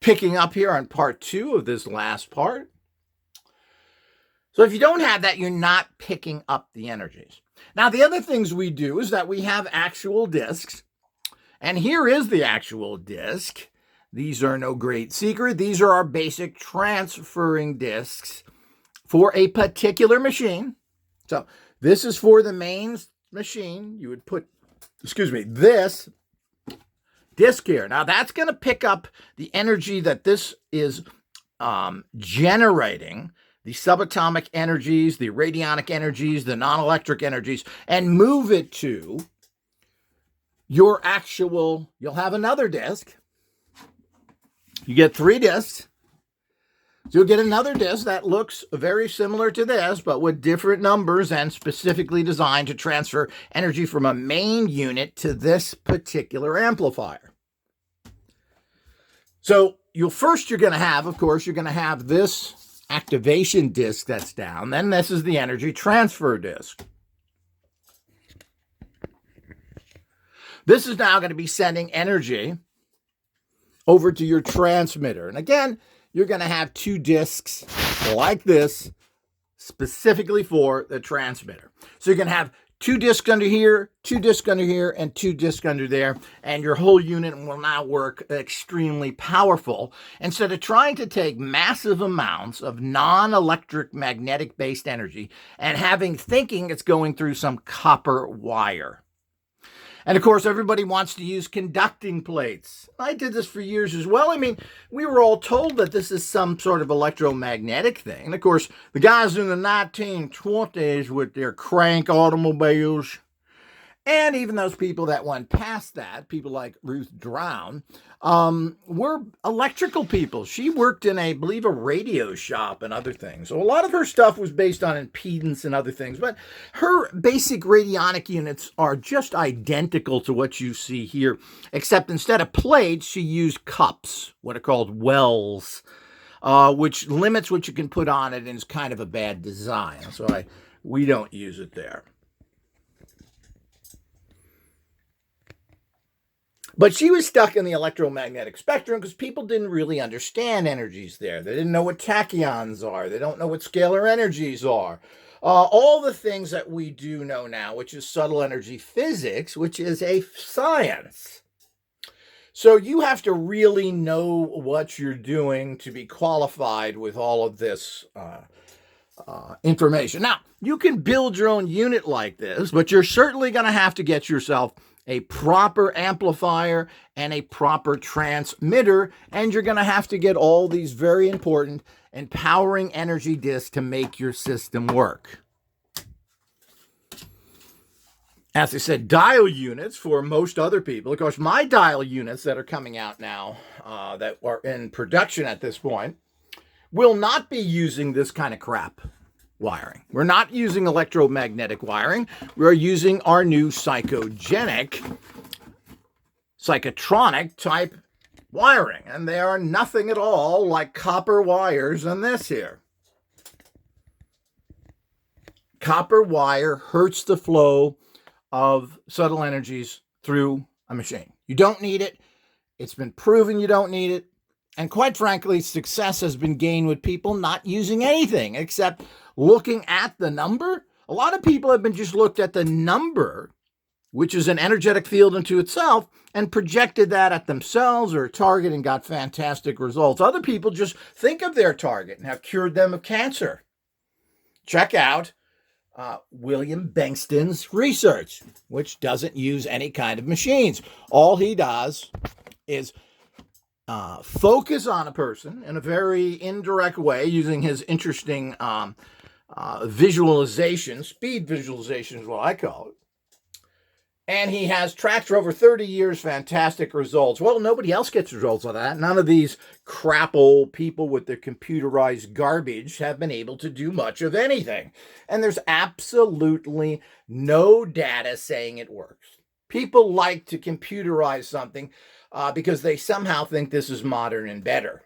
picking up here on part 2 of this last part. So if you don't have that, you're not picking up the energies. Now, the other things we do is that we have actual discs. And here is the actual disc. These are no great secret. These are our basic transferring discs for a particular machine. So this is for the main machine. You would put, this disc here. Now that's going to pick up the energy that this is generating, the subatomic energies, the radionic energies, the non-electric energies, and move it to your actual, you'll have another disc. You get 3 discs. So you'll get another disc that looks very similar to this, but with different numbers and specifically designed to transfer energy from a main unit to this particular amplifier. So you're going to have, of course, you're going to have this activation disc that's down. Then this is the energy transfer disc. This is now going to be sending energy over to your transmitter. And again, you're going to have 2 discs like this specifically for the transmitter. So you're going to have 2 discs under here, 2 discs under here, and 2 discs under there. And your whole unit will now work extremely powerful. Instead of trying to take massive amounts of non-electric magnetic-based energy and thinking it's going through some copper wire. And of course, everybody wants to use conducting plates. I did this for years as well. I mean, we were all told that this is some sort of electromagnetic thing. And of course, the guys in the 1920s with their crank automobiles, and even those people that went past that, people like Ruth Drown, were electrical people. She worked in I believe, a radio shop and other things. So a lot of her stuff was based on impedance and other things. But her basic radionic units are just identical to what you see here, except instead of plates, she used cups, what are called wells, which limits what you can put on it and is kind of a bad design. So we don't use it there. But she was stuck in the electromagnetic spectrum because people didn't really understand energies there. They didn't know what tachyons are. They don't know what scalar energies are. All the things that we do know now, which is subtle energy physics, which is a science. So you have to really know what you're doing to be qualified with all of this information. Now, you can build your own unit like this, but you're certainly going to have to get yourself a proper amplifier and a proper transmitter, and you're going to have to get all these very important empowering energy discs to make your system work. As I said, dial units for most other people. Of course, my dial units that are coming out now, that are in production at this point, will not be using this kind of crap wiring. We're not using electromagnetic wiring. We're using our new psychotronic type wiring. And they are nothing at all like copper wires in this here. Copper wire hurts the flow of subtle energies through a machine. You don't need it. It's been proven you don't need it. And quite frankly, success has been gained with people not using anything except looking at the number. A lot of people have been just looked at the number, which is an energetic field unto itself, and projected that at themselves or a target and got fantastic results. Other people just think of their target and have cured them of cancer. Check out William Bengston's research, which doesn't use any kind of machines. All he does is focus on a person in a very indirect way using his interesting visualization, speed visualization is what I call it. And he has tracked for over 30 years fantastic results. Well, nobody else gets results on that. None of these crap old people with their computerized garbage have been able to do much of anything. And there's absolutely no data saying it works. People like to computerize something because they somehow think this is modern and better.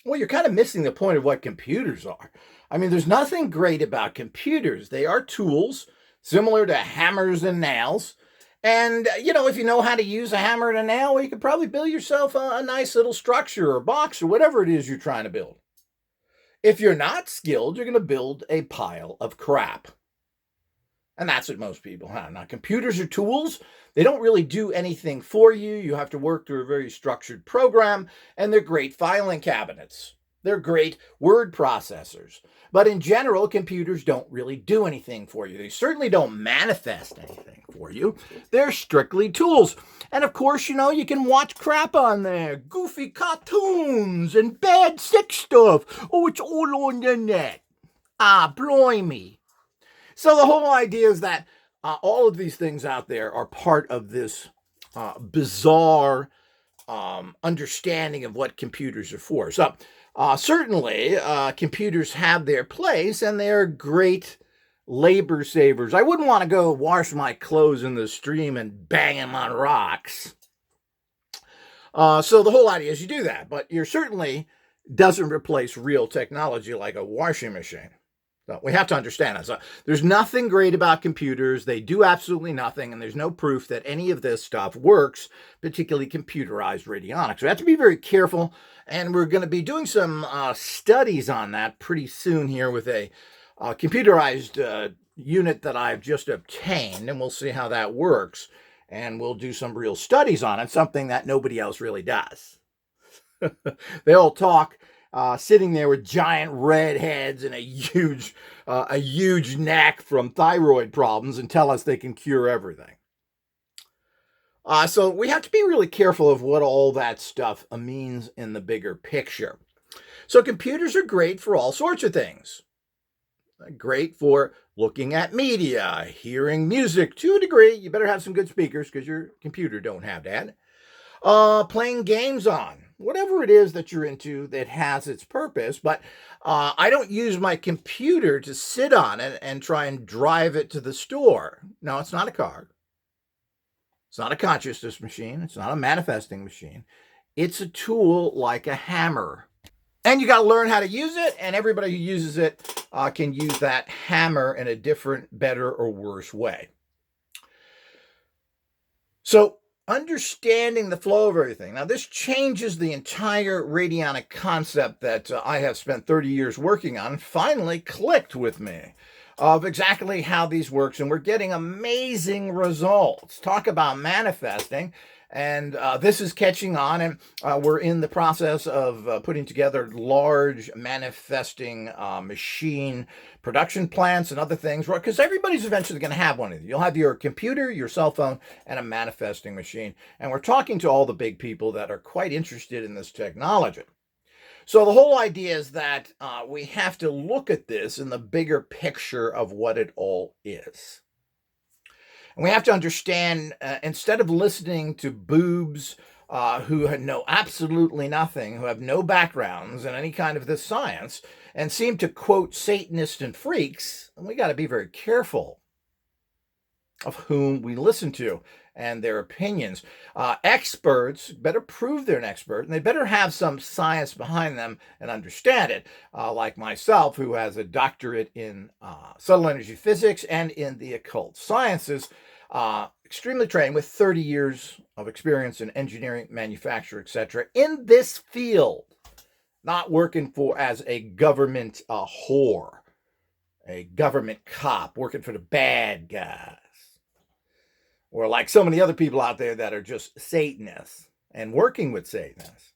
Well, you're kind of missing the point of what computers are. I mean, there's nothing great about computers. They are tools similar to hammers and nails. And, if you know how to use a hammer and a nail, well, you could probably build yourself a nice little structure or box or whatever it is you're trying to build. If you're not skilled, you're going to build a pile of crap. And that's what most people have. Now, computers are tools. They don't really do anything for you. You have to work through a very structured program, and they're great filing cabinets. They're great word processors. But in general, computers don't really do anything for you. They certainly don't manifest anything for you. They're strictly tools. And of course, you can watch crap on there. Goofy cartoons and bad sex stuff. Oh, it's all on the net. Ah, blimey. So the whole idea is that all of these things out there are part of this bizarre understanding of what computers are for. So certainly computers have their place, and they're great labor savers. I wouldn't want to go wash my clothes in the stream and bang them on rocks. So the whole idea is you do that, but you certainly doesn't replace real technology like a washing machine. So we have to understand that. So there's nothing great about computers. They do absolutely nothing, and there's no proof that any of this stuff works, particularly computerized radionics. So we have to be very careful, and we're going to be doing some studies on that pretty soon here with a computerized unit that I've just obtained, and we'll see how that works. And we'll do some real studies on it, something that nobody else really does. They all talk sitting there with giant red heads and a huge neck from thyroid problems and tell us they can cure everything. So we have to be really careful of what all that stuff means in the bigger picture. So computers are great for all sorts of things. Great for looking at media, hearing music to a degree. You better have some good speakers because your computer don't have that. Playing games on. Whatever it is that you're into that has its purpose, but I don't use my computer to sit on it and try and drive it to the store. No, it's not a car. It's not a consciousness machine. It's not a manifesting machine. It's a tool like a hammer. And you got to learn how to use it, and everybody who uses it can use that hammer in a different, better, or worse way. So, understanding the flow of everything. Now, this changes the entire radionic concept that I have spent 30 years working on, and finally clicked with me of exactly how these works, and we're getting amazing results. Talk about manifesting. And this is catching on, and we're in the process of putting together large manifesting machine production plants and other things, because everybody's eventually going to have one of these. You'll have your computer, your cell phone, and a manifesting machine. And we're talking to all the big people that are quite interested in this technology. So the whole idea is that we have to look at this in the bigger picture of what it all is. And we have to understand, instead of listening to boobs who know absolutely nothing, who have no backgrounds in any kind of this science, and seem to quote Satanists and freaks, we got to be very careful of whom we listen to and their opinions. Experts better prove they're an expert, and they better have some science behind them and understand it, like myself, who has a doctorate in subtle energy physics and in the occult sciences, extremely trained with 30 years of experience in engineering, manufacture, etc. in this field, not working as a government whore, a government cop, working for the bad guys. Or like so many other people out there that are just Satanists and working with Satanists.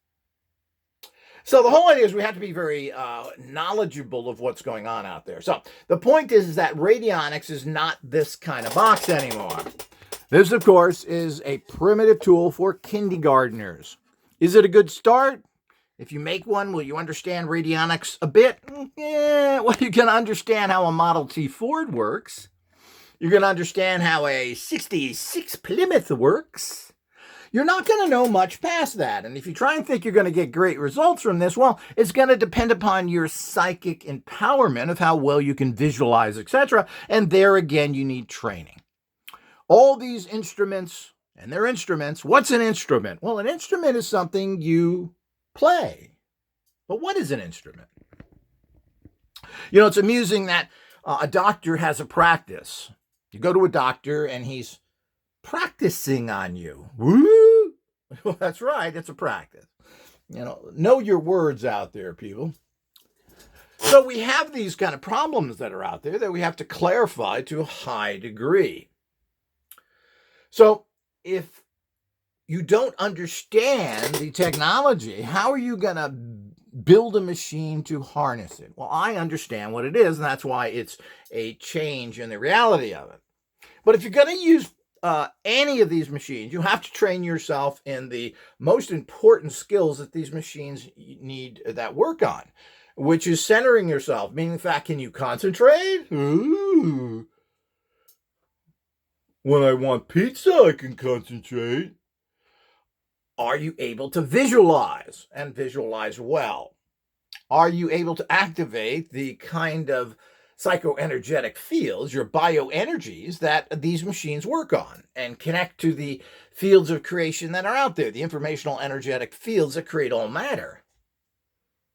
So the whole idea is we have to be very knowledgeable of what's going on out there. So the point is that radionics is not this kind of box anymore. This, of course, is a primitive tool for kindergartners. Is it a good start? If you make one, will you understand radionics a bit? Yeah, well, you can understand how a Model T Ford works. You're going to understand how a 66 Plymouth works. You're not going to know much past that. And if you try and think you're going to get great results from this, well, it's going to depend upon your psychic empowerment of how well you can visualize, etc. And there again, you need training. All these instruments, and they're instruments. What's an instrument? Well, an instrument is something you play. But what is an instrument? It's amusing that a doctor has a practice. You go to a doctor and he's practicing on you. Woo! Well, that's right. It's a practice. Know your words out there, people. So we have these kind of problems that are out there that we have to clarify to a high degree. So if you don't understand the technology, how are you going to build a machine to harness it? Well, I understand what it is, and that's why it's a change in the reality of it. But if you're going to use any of these machines, you have to train yourself in the most important skills that these machines need that work on, which is centering yourself, meaning the fact, can you concentrate? Ooh. When I want pizza, I can concentrate. Are you able to visualize and visualize well? Are you able to activate the kind of psychoenergetic fields, your bioenergies that these machines work on, and connect to the fields of creation that are out there, the informational energetic fields that create all matter?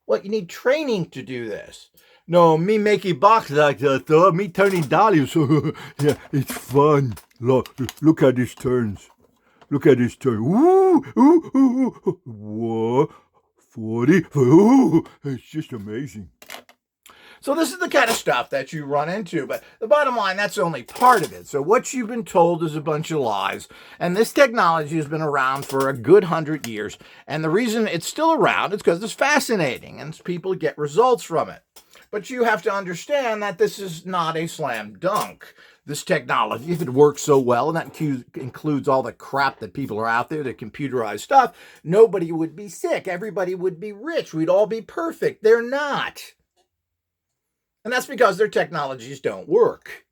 Well, you need training to do this. No, me making box like that, though, me turning dollars. Yeah, it's fun. Look how this turns. Look at this turn. Ooh, ooh, ooh, ooh. Whoa, 40. Ooh, it's just amazing. So this is the kind of stuff that you run into, but the bottom line, that's only part of it. So what you've been told is a bunch of lies, and this technology has been around for a good 100 years, and the reason it's still around is because it's fascinating, and people get results from it. But you have to understand that this is not a slam dunk. This technology, if it works so well, and that includes all the crap that people are out there, the computerized stuff, nobody would be sick. Everybody would be rich. We'd all be perfect. They're not. And that's because their technologies don't work.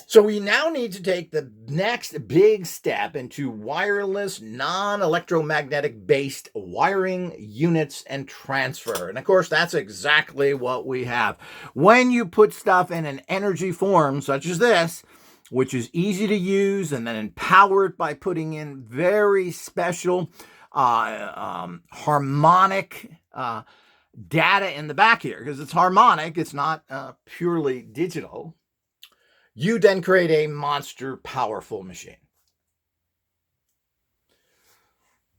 So we now need to take the next big step into wireless, non-electromagnetic based wiring units and transfer. And of course, that's exactly what we have. When you put stuff in an energy form such as this, which is easy to use and then empowered by putting in very special harmonic data in the back here, because it's harmonic, it's not purely digital, you then create a monster powerful machine.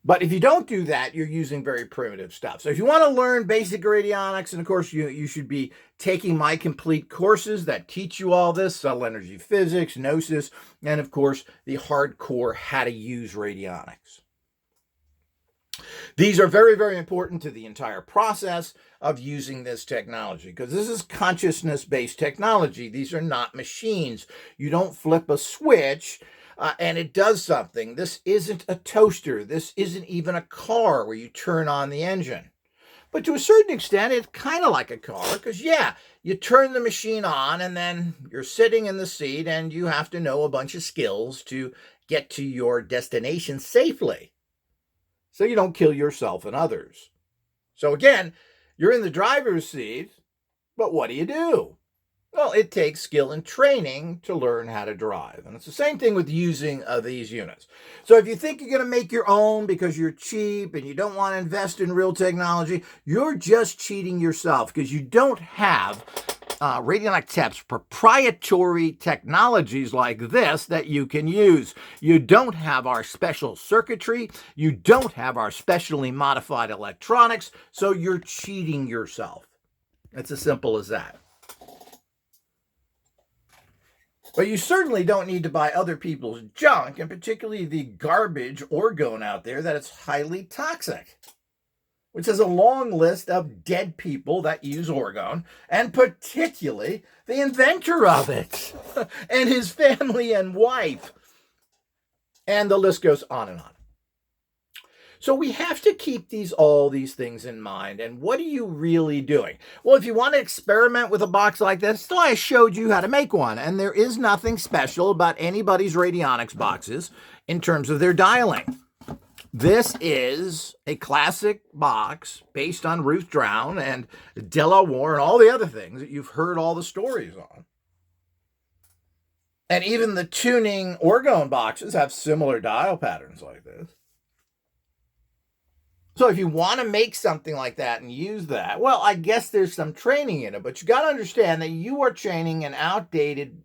But if you don't do that, you're using very primitive stuff. So if you want to learn basic radionics, and of course you should be taking my complete courses that teach you all this, subtle energy physics, gnosis, and of course the hardcore how to use radionics. These are very, very important to the entire process of using this technology, because this is consciousness-based technology. These are not machines. You don't flip a switch and it does something. This isn't a toaster. This isn't even a car where you turn on the engine. But to a certain extent, it's kind of like a car, because, yeah, you turn the machine on and then you're sitting in the seat and you have to know a bunch of skills to get to your destination safely, so you don't kill yourself and others. So again, you're in the driver's seat, but what do? Well, it takes skill and training to learn how to drive. And it's the same thing with using these units. So if you think you're going to make your own because you're cheap and you don't want to invest in real technology, you're just cheating yourself, because you don't have Radionic Tep's proprietary technologies like this that you can use. You don't have our special circuitry. You don't have our specially modified electronics. So you're cheating yourself. It's as simple as that. But you certainly don't need to buy other people's junk, and particularly the garbage orgone out there that is highly toxic, which has a long list of dead people that use orgone, and particularly the inventor of it and his family and wife. And the list goes on and on. So we have to keep all these things in mind. And what are you really doing? Well, if you want to experiment with a box like this, so I showed you how to make one. And there is nothing special about anybody's radionics boxes in terms of their dialing. This is a classic box based on Ruth Drown and Delaware and all the other things that you've heard all the stories on. And even the tuning orgone boxes have similar dial patterns like this. So if you want to make something like that and use that, well, I guess there's some training in it, but you got to understand that you are training an outdated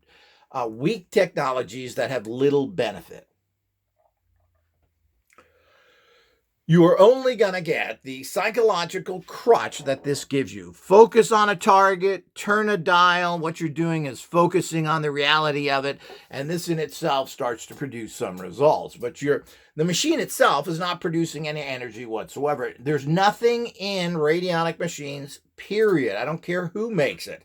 weak technologies that have little benefit. You are only going to get the psychological crutch that this gives you. Focus on a target, turn a dial. What you're doing is focusing on the reality of it, and this in itself starts to produce some results. But the machine itself is not producing any energy whatsoever. There's nothing in radionic machines, period. I don't care who makes it.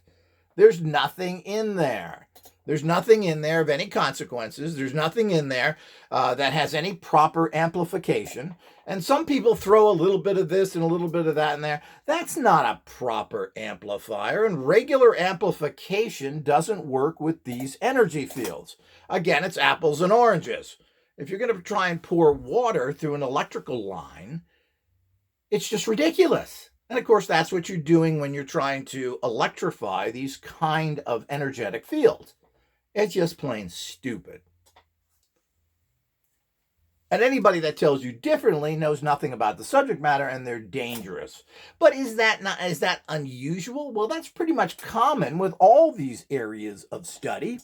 There's nothing in there. There's nothing in there of any consequences. There's nothing in there that has any proper amplification. And some people throw a little bit of this and a little bit of that in there. That's not a proper amplifier. And regular amplification doesn't work with these energy fields. Again, it's apples and oranges. If you're going to try and pour water through an electrical line, it's just ridiculous. And of course, that's what you're doing when you're trying to electrify these kind of energetic fields. It's just plain stupid. And anybody that tells you differently knows nothing about the subject matter, and they're dangerous. But is that unusual? Well, that's pretty much common with all these areas of study.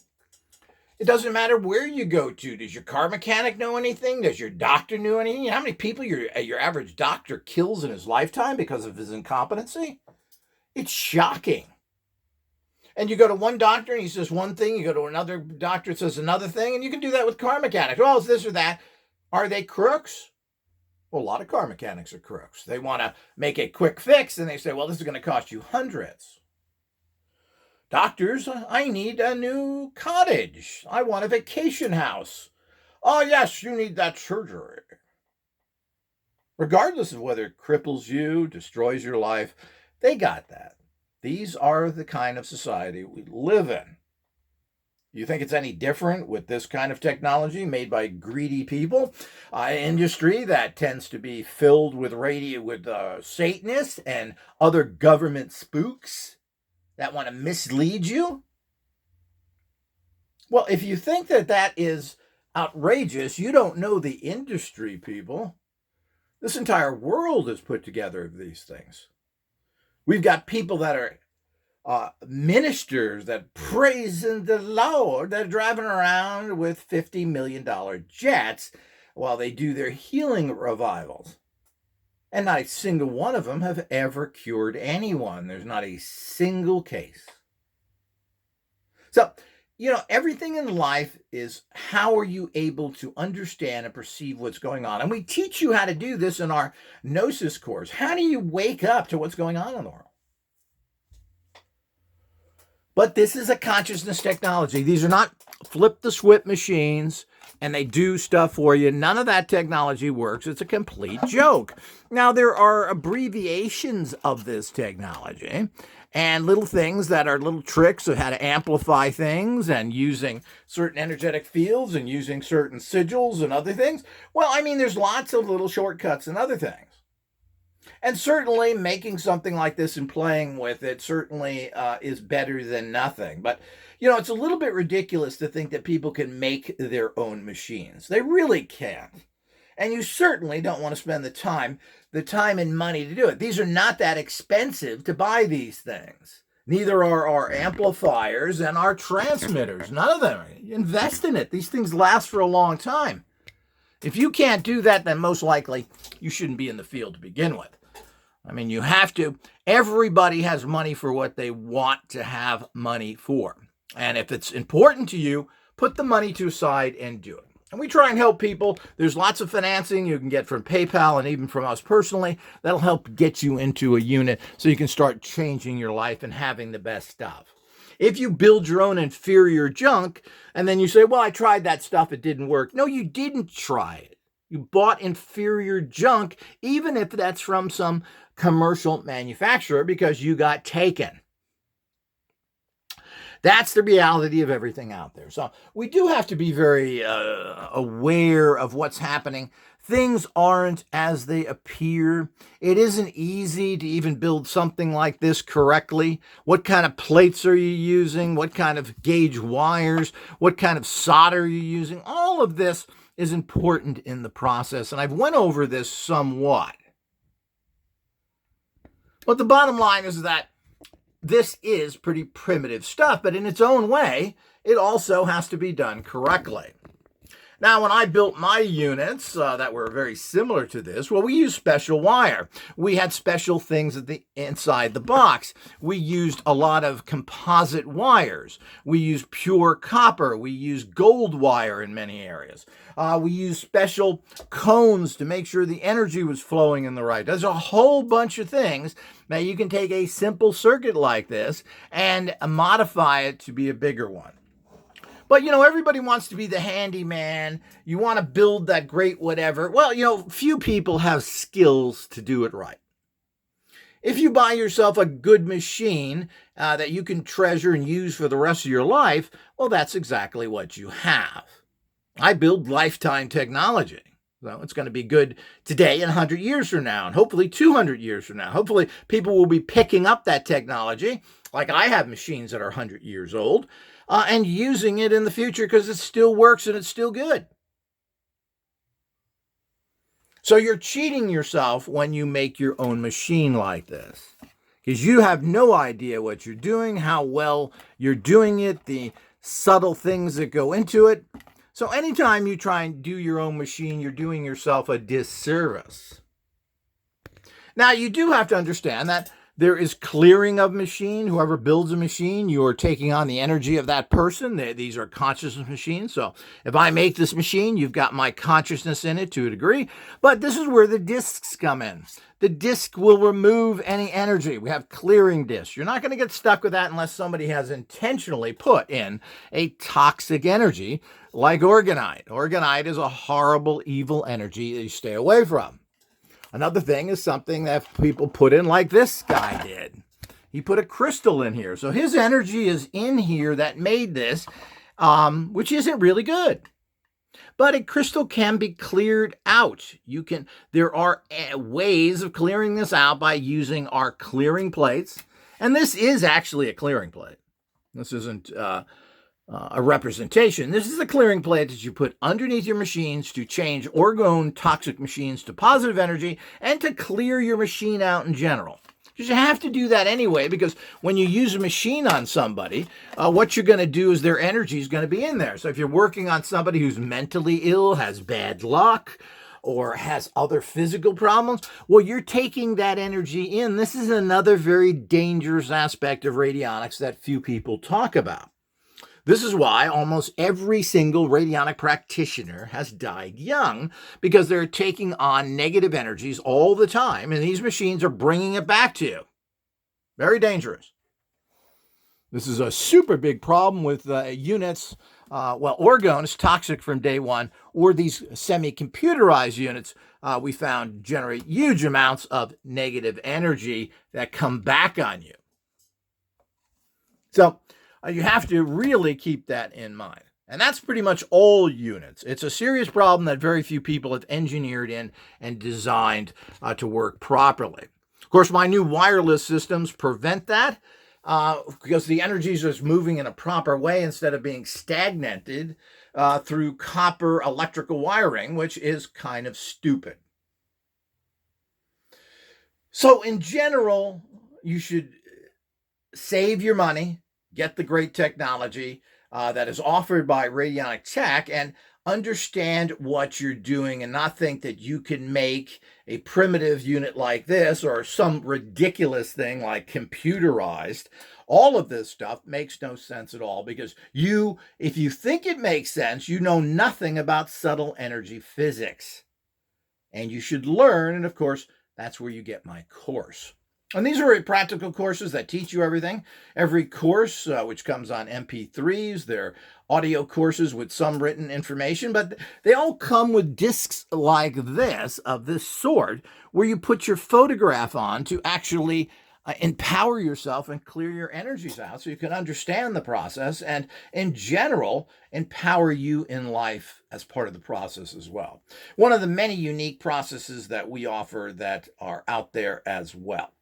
It doesn't matter where you go to. Does your car mechanic know anything? Does your doctor know anything? You know how many people your average doctor kills in his lifetime because of his incompetency? It's shocking. And you go to one doctor and he says one thing, you go to another doctor and says another thing, and you can do that with car mechanics. Well, it's this or that. Are they crooks? Well, a lot of car mechanics are crooks. They want to make a quick fix, and they say, well, this is going to cost you hundreds. Doctors, I need a new cottage. I want a vacation house. Oh, yes, you need that surgery. Regardless of whether it cripples you, destroys your life, they got that. These are the kind of society we live in. You think it's any different with this kind of technology made by greedy people? Industry that tends to be filled with Satanists and other government spooks that want to mislead you? Well, if you think that is outrageous, you don't know the industry, people. This entire world is put together of these things. We've got people that are ministers that praise the Lord, that are driving around with $50 million jets while they do their healing revivals. And not a single one of them have ever cured anyone. There's not a single case. So, everything in life is how are you able to understand and perceive what's going on? And we teach you how to do this in our Gnosis course. How do you wake up to what's going on in the world? But this is a consciousness technology. These are not flip the switch machines and they do stuff for you. None of that technology works. It's a complete joke. Now, there are abbreviations of this technology and little things that are little tricks of how to amplify things and using certain energetic fields and using certain sigils and other things. Well, there's lots of little shortcuts and other things. And certainly making something like this and playing with it certainly is better than nothing. But, it's a little bit ridiculous to think that people can make their own machines. They really can't. And you certainly don't want to spend the time and money to do it. These are not that expensive to buy these things. Neither are our amplifiers and our transmitters. None of them. Invest in it. These things last for a long time. If you can't do that, then most likely you shouldn't be in the field to begin with. You have to. Everybody has money for what they want to have money for. And if it's important to you, put the money to aside and do it. And we try and help people. There's lots of financing you can get from PayPal and even from us personally. That'll help get you into a unit so you can start changing your life and having the best stuff. If you build your own inferior junk and then you say, well, I tried that stuff, it didn't work. No, you didn't try it. You bought inferior junk, even if that's from some commercial manufacturer, because you got taken. That's the reality of everything out there. So we do have to be very aware of what's happening. Things aren't as they appear. It isn't easy to even build something like this correctly. What kind of plates are you using? What kind of gauge wires? What kind of solder are you using? All of this is important in the process, and I've went over this somewhat. But the bottom line is that this is pretty primitive stuff, but in its own way, it also has to be done correctly. Now, when I built my units that were very similar to this, well, we used special wire. We had special things at the inside the box. We used a lot of composite wires. We used pure copper. We used gold wire in many areas. We used special cones to make sure the energy was flowing in the right. There's a whole bunch of things that you can take a simple circuit like this and modify it to be a bigger one. But, everybody wants to be the handyman. You want to build that great whatever. Well, few people have skills to do it right. If you buy yourself a good machine that you can treasure and use for the rest of your life, well, that's exactly what you have. I build lifetime technology. So it's going to be good today and 100 years from now, and hopefully 200 years from now. Hopefully people will be picking up that technology, like I have machines that are 100 years old, and using it in the future because it still works and it's still good. So you're cheating yourself when you make your own machine like this, because you have no idea what you're doing, how well you're doing it, the subtle things that go into it. So anytime you try and do your own machine, you're doing yourself a disservice. Now, you do have to understand that there is clearing of machine. Whoever builds a machine, you are taking on the energy of that person. These are consciousness machines. So if I make this machine, you've got my consciousness in it to a degree. But this is where the discs come in. The disc will remove any energy. We have clearing discs. You're not going to get stuck with that unless somebody has intentionally put in a toxic energy like orgonite. Orgonite is a horrible, evil energy that you stay away from. Another thing is something that people put in like this guy did. He put a crystal in here. So his energy is in here that made this, which isn't really good. But a crystal can be cleared out. There are ways of clearing this out by using our clearing plates. And this is actually a clearing plate. This isn't a representation. This is a clearing plate that you put underneath your machines to change orgone toxic machines to positive energy and to clear your machine out in general. Because you have to do that anyway, because when you use a machine on somebody, what you're going to do is their energy is going to be in there. So if you're working on somebody who's mentally ill, has bad luck, or has other physical problems, well, you're taking that energy in. This is another very dangerous aspect of radionics that few people talk about. This is why almost every single radionic practitioner has died young, because they're taking on negative energies all the time, and these machines are bringing it back to you. Very dangerous. This is a super big problem with units. Orgone is toxic from day one, or these semi-computerized units we found generate huge amounts of negative energy that come back on you. So you have to really keep that in mind. And that's pretty much all units. It's a serious problem that very few people have engineered in and designed to work properly. Of course, my new wireless systems prevent that because the energy is just moving in a proper way instead of being stagnated through copper electrical wiring, which is kind of stupid. So in general, you should save your money, get the great technology that is offered by Radionic Tech, and understand what you're doing and not think that you can make a primitive unit like this or some ridiculous thing like computerized. All of this stuff makes no sense at all, because if you think it makes sense, you know nothing about subtle energy physics. And you should learn, and of course, that's where you get my course. And these are practical courses that teach you everything. Every course, which comes on MP3s, they're audio courses with some written information, but they all come with discs like this, of this sort, where you put your photograph on to actually empower yourself and clear your energies out so you can understand the process and, in general, empower you in life as part of the process as well. One of the many unique processes that we offer that are out there as well.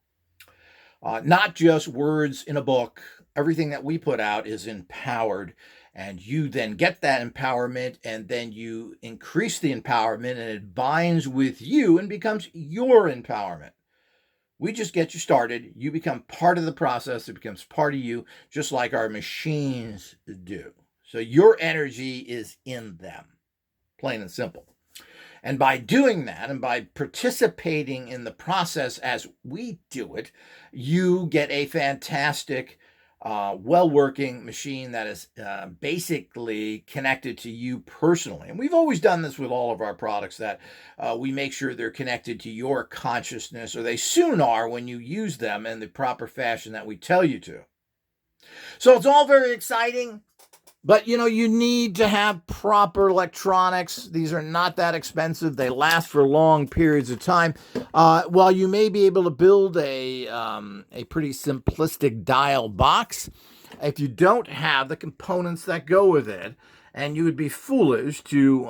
Not just words in a book. Everything that we put out is empowered, and you then get that empowerment, and then you increase the empowerment, and it binds with you and becomes your empowerment. We just get you started. You become part of the process. It becomes part of you, just like our machines do. So your energy is in them, plain and simple. And by doing that and by participating in the process as we do it, you get a fantastic, well-working machine that is basically connected to you personally. And we've always done this with all of our products, that we make sure they're connected to your consciousness, or they soon are when you use them in the proper fashion that we tell you to. So it's all very exciting. But, you need to have proper electronics. These are not that expensive. They last for long periods of time. While you may be able to build a pretty simplistic dial box, if you don't have the components that go with it, and you would be foolish to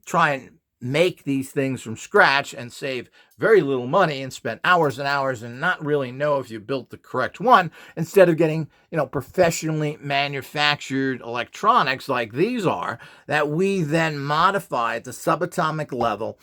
try and make these things from scratch and save very little money and spend hours and hours and not really know if you built the correct one, instead of getting, professionally manufactured electronics like these are, that we then modify at the subatomic level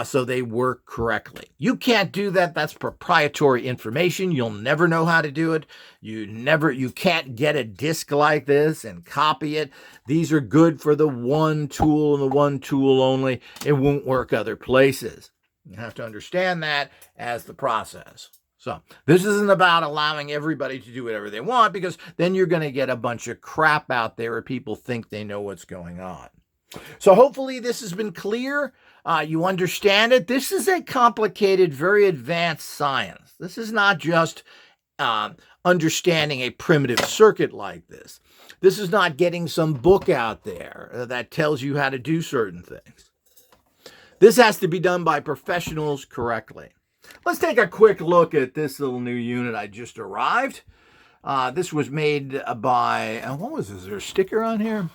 so they work correctly. You can't do that. That's proprietary information. You'll never know how to do it. You can't get a disc like this and copy it. These are good for the one tool and the one tool only. It won't work other places. You have to understand that as the process. So this isn't about allowing everybody to do whatever they want, because then you're going to get a bunch of crap out there where people think they know what's going on. So hopefully this has been clear. You understand it. This is a complicated, very advanced science. This is not just understanding a primitive circuit like this. This is not getting some book out there that tells you how to do certain things. This has to be done by professionals correctly. Let's take a quick look at this little new unit I just arrived. This was made by, what was this? Is there a sticker on here?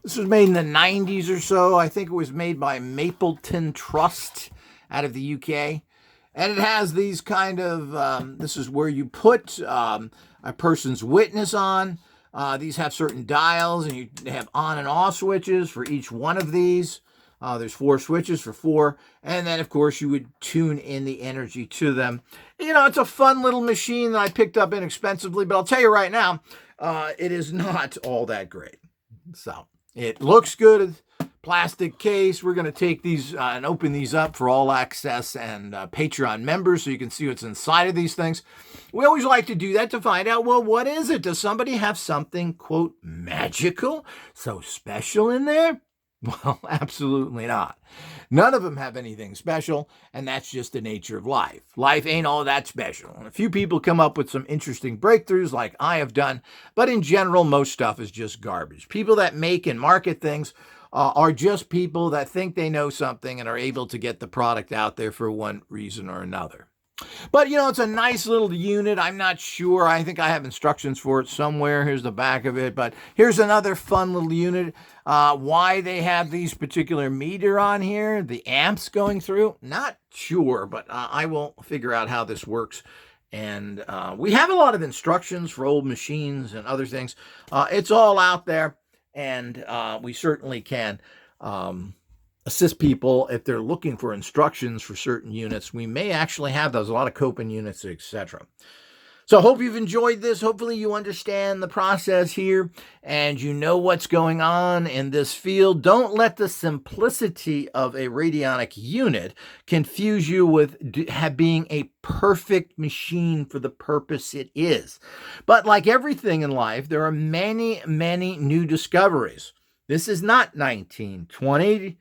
This was made in the 90s or so. I think it was made by Mapleton Trust out of the UK. And it has these kind of, this is where you put a person's witness on. These have certain dials, and you have on and off switches for each one of these. There's 4 switches for 4. And then, of course, you would tune in the energy to them. It's a fun little machine that I picked up inexpensively. But I'll tell you right now, it is not all that great. So it looks good. Plastic case. We're going to take these and open these up for all access and Patreon members so you can see what's inside of these things. We always like to do that to find out, well, what is it? Does somebody have something, quote, magical, so special in there? Well, absolutely not. None of them have anything special, and that's just the nature of life. Life ain't all that special. And a few people come up with some interesting breakthroughs like I have done, but in general, most stuff is just garbage. People that make and market things are just people that think they know something and are able to get the product out there for one reason or another. But, it's a nice little unit. I'm not sure. I think I have instructions for it somewhere. Here's the back of it. But here's another fun little unit. Why they have these particular meter on here, the amps going through, not sure. But I will figure out how this works. And we have a lot of instructions for old machines and other things. It's all out there. And we certainly can assist people if they're looking for instructions for certain units. We may actually have those, a lot of Copen units, etc. So I hope you've enjoyed this. Hopefully you understand the process here and you know what's going on in this field. Don't let the simplicity of a radionic unit confuse you with being a perfect machine for the purpose it is. But like everything in life, there are many, many new discoveries. This is not 1920.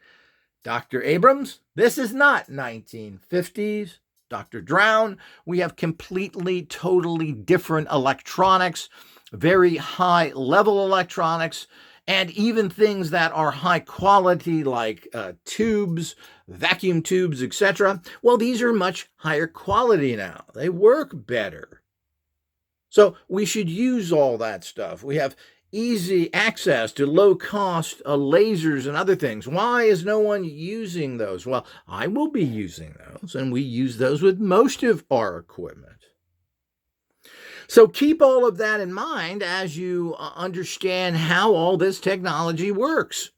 Dr. Abrams, this is not 1950s. Dr. Drown, we have completely, totally different electronics, very high level electronics, and even things that are high quality like tubes, vacuum tubes, etc. Well, these are much higher quality now. They work better. So we should use all that stuff. We have easy access to low-cost lasers and other things. Why is no one using those? Well, I will be using those, and we use those with most of our equipment. So keep all of that in mind as you understand how all this technology works.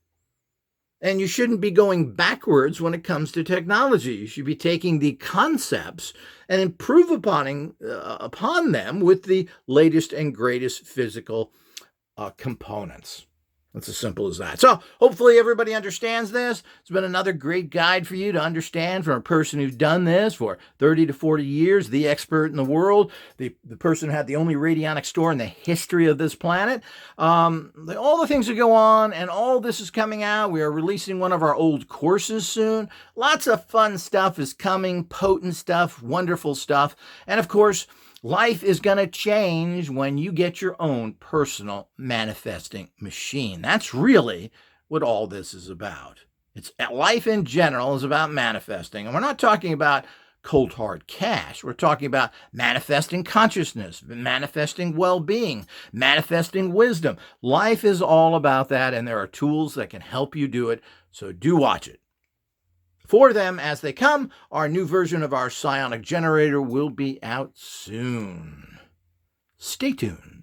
And you shouldn't be going backwards when it comes to technology. You should be taking the concepts and improve upon them with the latest and greatest physical components. It's as simple as that. So hopefully everybody understands this. It's been another great guide for you to understand from a person who's done this for 30 to 40 years, the expert in the world, the person who had the only radionic store in the history of this planet. All the things that go on and all this is coming out. We are releasing one of our old courses soon. Lots of fun stuff is coming, potent stuff, wonderful stuff. And of course, life is going to change when you get your own personal manifesting machine. That's really what all this is about. Life in general is about manifesting. And we're not talking about cold hard cash. We're talking about manifesting consciousness, manifesting well-being, manifesting wisdom. Life is all about that, and there are tools that can help you do it. So do watch it. For them as they come, our new version of our psionic generator will be out soon. Stay tuned.